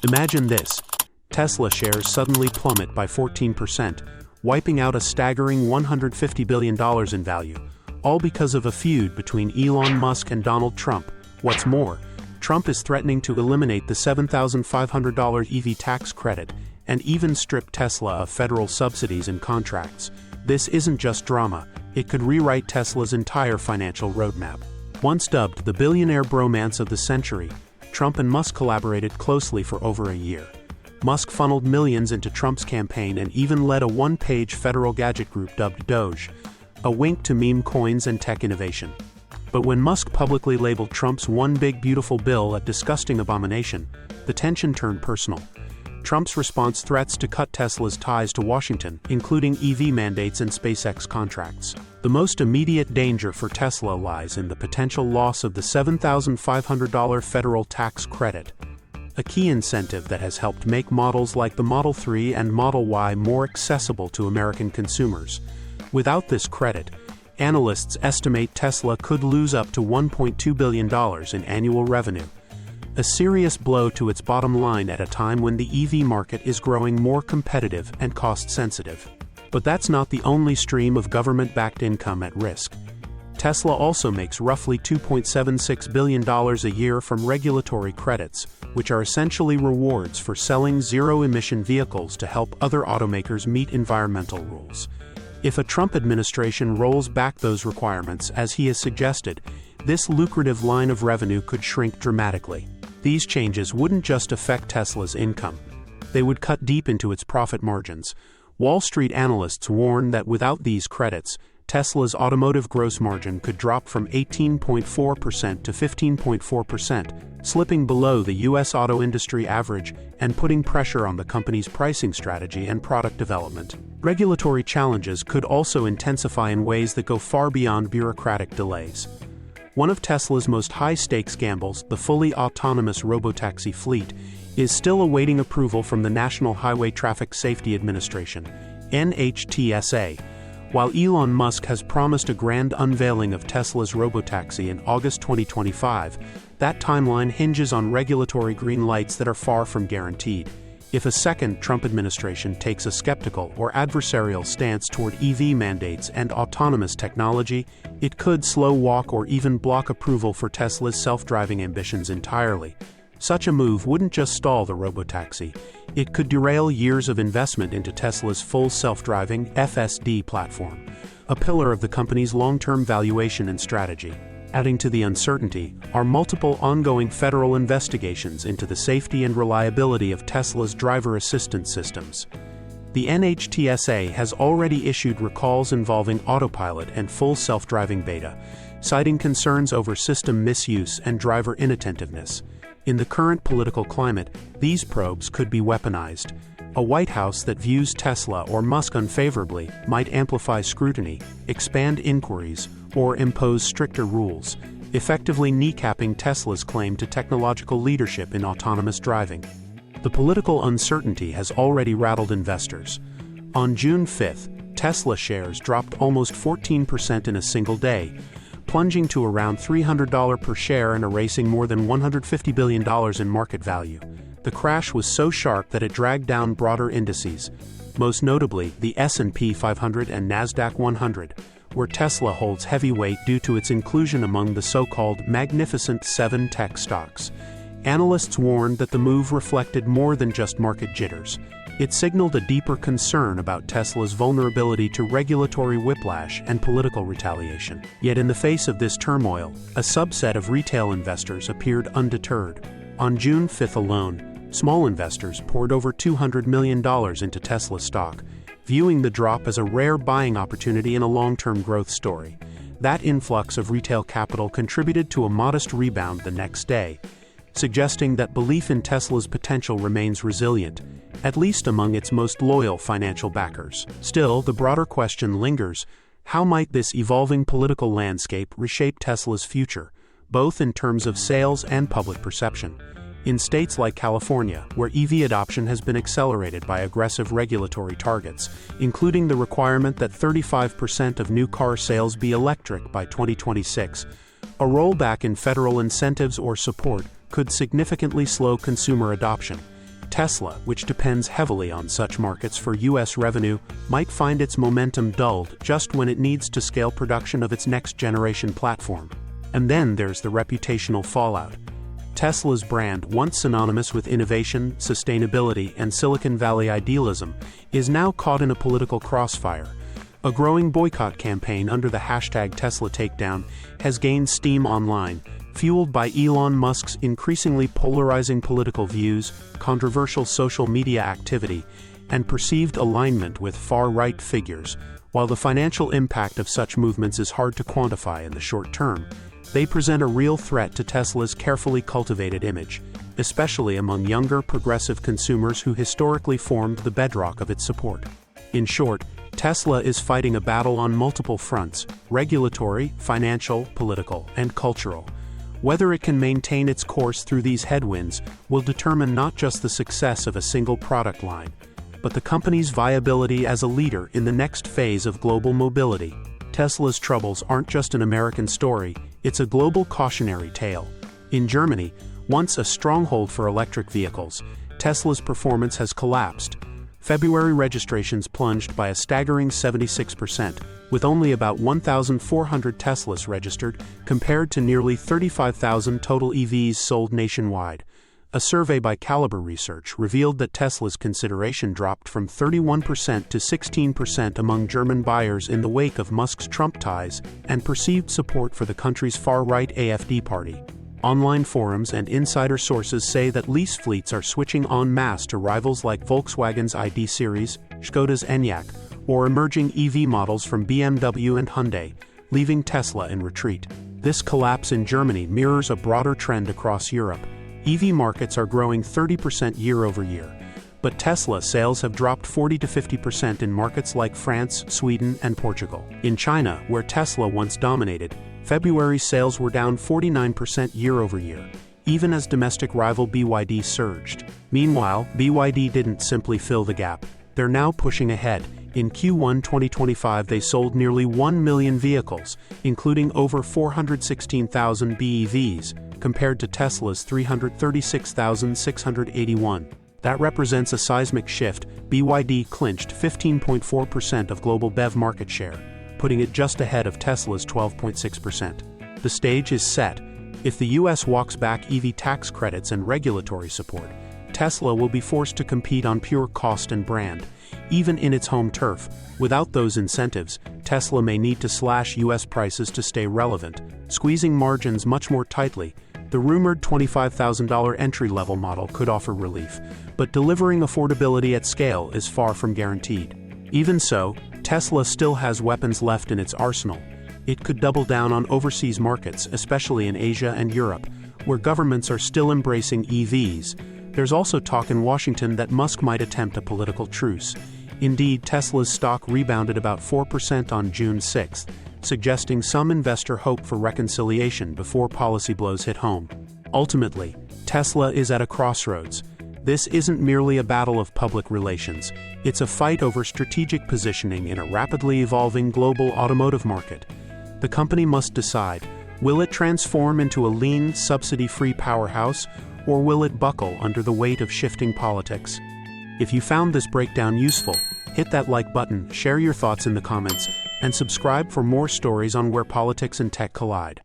Imagine this. Tesla shares suddenly plummet by 14%, wiping out a staggering $150 billion in value, all because of a feud between Elon Musk and Donald Trump. What's more, Trump is threatening to eliminate the $7,500 EV tax credit and even strip Tesla of federal subsidies and contracts. This isn't just drama, it could rewrite Tesla's entire financial roadmap. Once dubbed the billionaire bromance of the century, Trump and Musk collaborated closely for over a year. Musk funneled millions into Trump's campaign and even led a one-page federal gadget group dubbed Doge, a wink to meme coins and tech innovation. But when Musk publicly labeled Trump's one big beautiful bill a disgusting abomination, the tension turned personal. Trump's response threats to cut Tesla's ties to Washington, including EV mandates and SpaceX contracts. The most immediate danger for Tesla lies in the potential loss of the $7,500 federal tax credit, a key incentive that has helped make models like the Model 3 and Model Y more accessible to American consumers. Without this credit, analysts estimate Tesla could lose up to $1.2 billion in annual revenue, a serious blow to its bottom line at a time when the EV market is growing more competitive and cost-sensitive. But that's not the only stream of government-backed income at risk. Tesla also makes roughly $2.76 billion a year from regulatory credits, which are essentially rewards for selling zero-emission vehicles to help other automakers meet environmental rules. If a Trump administration rolls back those requirements, as he has suggested, this lucrative line of revenue could shrink dramatically. These changes wouldn't just affect Tesla's income. They would cut deep into its profit margins. Wall Street analysts warn that without these credits, Tesla's automotive gross margin could drop from 18.4% to 15.4%, slipping below the U.S. auto industry average and putting pressure on the company's pricing strategy and product development. Regulatory challenges could also intensify in ways that go far beyond bureaucratic delays. One of Tesla's most high-stakes gambles, the fully autonomous robotaxi fleet, is still awaiting approval from the National Highway Traffic Safety Administration, NHTSA. While Elon Musk has promised a grand unveiling of Tesla's robotaxi in August 2025, that timeline hinges on regulatory green lights that are far from guaranteed. If a second Trump administration takes a skeptical or adversarial stance toward EV mandates and autonomous technology, it could slow walk or even block approval for Tesla's self-driving ambitions entirely. Such a move wouldn't just stall the robotaxi, it could derail years of investment into Tesla's full self-driving FSD platform, a pillar of the company's long-term valuation and strategy. Adding to the uncertainty are multiple ongoing federal investigations into the safety and reliability of Tesla's driver assistance systems. The NHTSA has already issued recalls involving autopilot and full self-driving beta, citing concerns over system misuse and driver inattentiveness. In the current political climate, these probes could be weaponized. A White House that views Tesla or Musk unfavorably might amplify scrutiny, expand inquiries, or impose stricter rules, effectively kneecapping Tesla's claim to technological leadership in autonomous driving. The political uncertainty has already rattled investors. On June 5th, Tesla shares dropped almost 14% in a single day, plunging to around $300 per share and erasing more than $150 billion in market value. The crash was so sharp that it dragged down broader indices, most notably the S&P 500 and NASDAQ 100, where Tesla holds heavy weight due to its inclusion among the so-called Magnificent Seven tech stocks. Analysts warned that the move reflected more than just market jitters. It signaled a deeper concern about Tesla's vulnerability to regulatory whiplash and political retaliation. Yet in the face of this turmoil, a subset of retail investors appeared undeterred. On June 5th alone, small investors poured over $200 million into Tesla stock, viewing the drop as a rare buying opportunity in a long-term growth story. That influx of retail capital contributed to a modest rebound the next day, suggesting that belief in Tesla's potential remains resilient, at least among its most loyal financial backers. Still, the broader question lingers: how might this evolving political landscape reshape Tesla's future, both in terms of sales and public perception? In states like California, where EV adoption has been accelerated by aggressive regulatory targets, including the requirement that 35% of new car sales be electric by 2026, a rollback in federal incentives or support could significantly slow consumer adoption. Tesla, which depends heavily on such markets for U.S. revenue, might find its momentum dulled just when it needs to scale production of its next-generation platform. And then there's the reputational fallout. Tesla's brand, once synonymous with innovation, sustainability, and Silicon Valley idealism, is now caught in a political crossfire. A growing boycott campaign under the hashtag Tesla Takedown has gained steam online, fueled by Elon Musk's increasingly polarizing political views, controversial social media activity, and perceived alignment with far-right figures. While the financial impact of such movements is hard to quantify in the short term, they present a real threat to Tesla's carefully cultivated image, especially among younger, progressive consumers who historically formed the bedrock of its support. In short, Tesla is fighting a battle on multiple fronts: regulatory, financial, political, and cultural. Whether it can maintain its course through these headwinds will determine not just the success of a single product line, but the company's viability as a leader in the next phase of global mobility. Tesla's troubles aren't just an American story, it's a global cautionary tale. In Germany, once a stronghold for electric vehicles, Tesla's performance has collapsed. February registrations plunged by a staggering 76%, with only about 1,400 Teslas registered, compared to nearly 35,000 total EVs sold nationwide. A survey by Caliber Research revealed that Tesla's consideration dropped from 31% to 16% among German buyers in the wake of Musk's Trump ties and perceived support for the country's far-right AfD party. Online forums and insider sources say that lease fleets are switching en masse to rivals like Volkswagen's ID series, Škoda's Enyaq, or emerging EV models from BMW and Hyundai, leaving Tesla in retreat. This collapse in Germany mirrors a broader trend across Europe. EV markets are growing 30% year-over-year, but Tesla sales have dropped 40 to 50% in markets like France, Sweden, and Portugal. In China, where Tesla once dominated, February sales were down 49% year-over-year, even as domestic rival BYD surged. Meanwhile, BYD didn't simply fill the gap. They're now pushing ahead. In Q1 2025, they sold nearly 1 million vehicles, including over 416,000 BEVs, compared to Tesla's 336,681. That represents a seismic shift. BYD clinched 15.4% of global BEV market share, putting it just ahead of Tesla's 12.6%. The stage is set. If the US walks back EV tax credits and regulatory support, Tesla will be forced to compete on pure cost and brand, even in its home turf. Without those incentives, Tesla may need to slash US prices to stay relevant, squeezing margins much more tightly. The rumored $25,000 entry-level model could offer relief, but delivering affordability at scale is far from guaranteed. Even so, Tesla still has weapons left in its arsenal. It could double down on overseas markets, especially in Asia and Europe, where governments are still embracing EVs. There's also talk in Washington that Musk might attempt a political truce. Indeed, Tesla's stock rebounded about 4% on June 6, suggesting some investor hope for reconciliation before policy blows hit home. Ultimately, Tesla is at a crossroads. This isn't merely a battle of public relations, it's a fight over strategic positioning in a rapidly evolving global automotive market. The company must decide, will it transform into a lean, subsidy-free powerhouse, or will it buckle under the weight of shifting politics? If you found this breakdown useful, hit that like button, share your thoughts in the comments, and subscribe for more stories on where politics and tech collide.